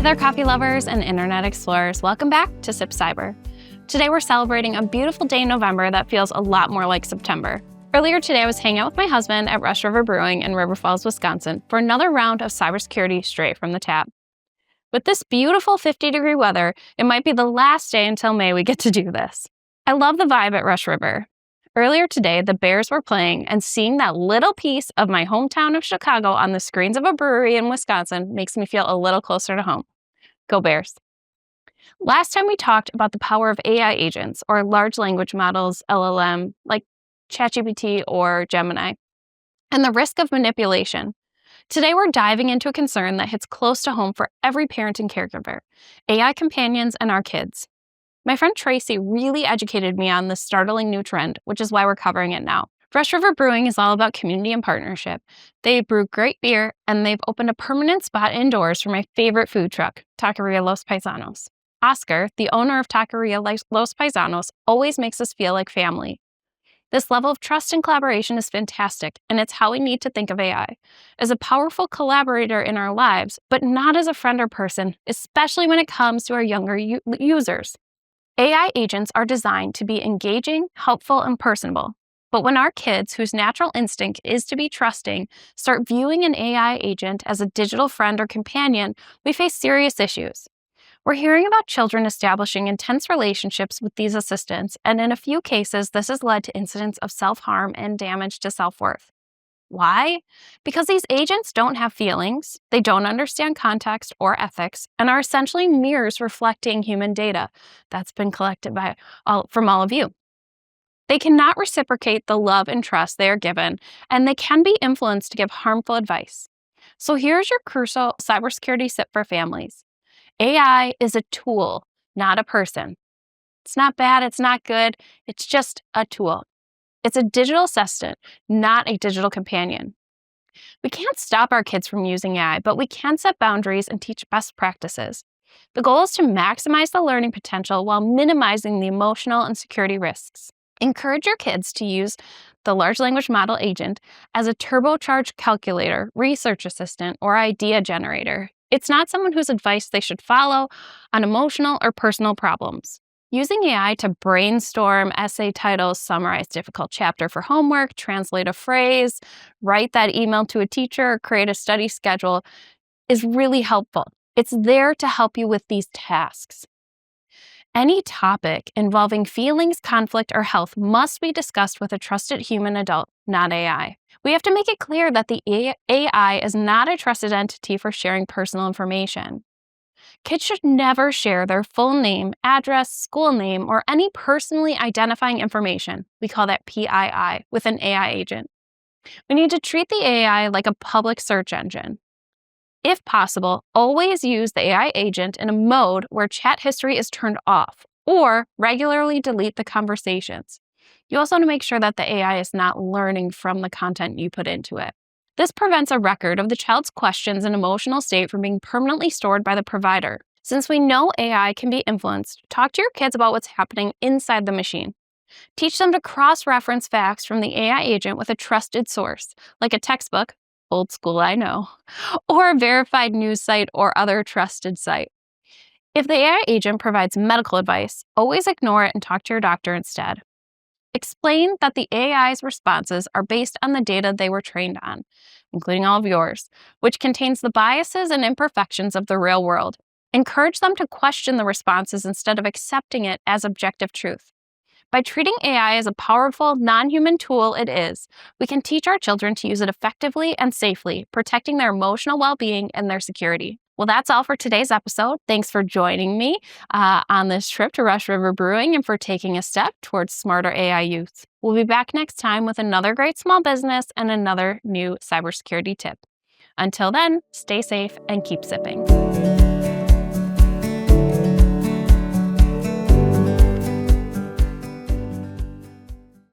there, coffee lovers and internet explorers. Welcome back to SipCyber. Today we're celebrating a beautiful day in November that feels a lot more like September. Earlier today, I was hanging out with my husband at Rush River Brewing in River Falls, Wisconsin for another round of cybersecurity straight from the tap. With this beautiful 50-degree weather, it might be the last day until May we get to do this. I love the vibe at Rush River. Earlier today, the Bears were playing, and seeing that little piece of my hometown of Chicago on the screens of a brewery in Wisconsin makes me feel a little closer to home. Go Bears. Last time we talked about the power of AI agents, or large language models, LLM, like ChatGPT or Gemini, and the risk of manipulation. Today we're diving into a concern that hits close to home for every parent and caregiver, AI companions and our kids. My friend Tracy really educated me on this startling new trend, which is why we're covering it now. Rush River Brewing is all about community and partnership. They brew great beer, and they've opened a permanent spot indoors for my favorite food truck, Taqueria Los Paisanos. Oscar, the owner of Taqueria Los Paisanos, always makes us feel like family. This level of trust and collaboration is fantastic, and it's how we need to think of AI, as a powerful collaborator in our lives, but not as a friend or person, especially when it comes to our younger users. AI agents are designed to be engaging, helpful, and personable. But when our kids, whose natural instinct is to be trusting, start viewing an AI agent as a digital friend or companion, we face serious issues. We're hearing about children establishing intense relationships with these assistants, and in a few cases, this has led to incidents of self-harm and damage to self-worth. Why? Because these agents don't have feelings, they don't understand context or ethics, and are essentially mirrors reflecting human data that's been collected from all of you. They cannot reciprocate the love and trust they are given, and they can be influenced to give harmful advice. So here's your crucial cybersecurity tip for families. AI is a tool, not a person. It's not bad, it's not good, it's just a tool. It's a digital assistant, not a digital companion. We can't stop our kids from using AI, but we can set boundaries and teach best practices. The goal is to maximize the learning potential while minimizing the emotional and security risks. Encourage your kids to use the large language model agent as a turbocharged calculator, research assistant, or idea generator. It's not someone whose advice they should follow on emotional or personal problems. Using AI to brainstorm essay titles, summarize difficult chapter for homework, translate a phrase, write that email to a teacher, or create a study schedule is really helpful. It's there to help you with these tasks. Any topic involving feelings, conflict, or health must be discussed with a trusted human adult, not AI. We have to make it clear that the AI is not a trusted entity for sharing personal information. Kids should never share their full name, address, school name, or any personally identifying information, we call that PII, with an AI agent. We need to treat the AI like a public search engine. If possible, always use the AI agent in a mode where chat history is turned off, or regularly delete the conversations. You also want to make sure that the AI is not learning from the content you put into it. This prevents a record of the child's questions and emotional state from being permanently stored by the provider. Since we know AI can be influenced, talk to your kids about what's happening inside the machine. Teach them to cross-reference facts from the AI agent with a trusted source, like a textbook, old school I know, or a verified news site or other trusted site. If the AI agent provides medical advice, always ignore it and talk to your doctor instead. Explain that the AI's responses are based on the data they were trained on, including all of yours, which contains the biases and imperfections of the real world. Encourage them to question the responses instead of accepting it as objective truth. By treating AI as a powerful, non-human tool it is, we can teach our children to use it effectively and safely, protecting their emotional well-being and their security. Well, that's all for today's episode. Thanks for joining me on this trip to Rush River Brewing and for taking a step towards smarter AI use. We'll be back next time with another great small business and another new cybersecurity tip. Until then, stay safe and keep sipping.